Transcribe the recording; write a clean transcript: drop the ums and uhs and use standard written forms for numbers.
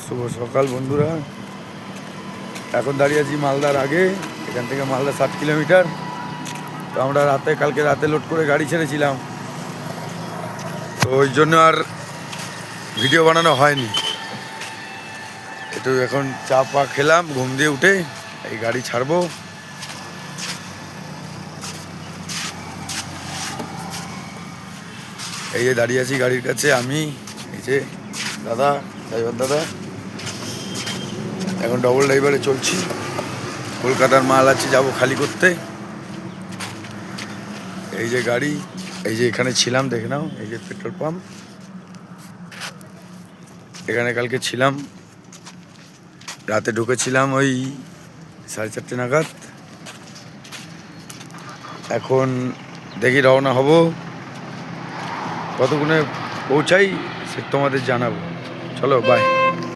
শুভ সকাল বন্ধুরা। এখন দাঁড়িয়ে আছি মালদার আগে। এখান থেকে মালদা 60 কিলোমিটার। তো আমরা কালকে রাতে লোড করে গাড়ি ছেড়েছিলাম, তো ওই জন্য আর ভিডিও বানানো হয়নি। একটু এখন চা পা খেলাম, ঘুম দিয়ে উঠে এই গাড়ি ছাড়বো। এই যে দাঁড়িয়ে আছি গাড়ির কাছে আমি, এই যে দাদা, ড্রাইভার দাদা। এখন ডবল ড্রাইভারে চলছি, কলকাতার মাল আছে, যাব খালি করতে। এই যে গাড়ি, এই যে এখানে ছিলাম, দেখে নাও, এই যে পেট্রোল পাম্প। এখানে কালকে ছিলাম, রাতে ঢুকেছিলাম ওই 4:30 নাগাদ। এখন দেখি রওনা হব, কতক্ষণে পৌঁছাই সে তোমাদের জানাবো। চলো, বাই।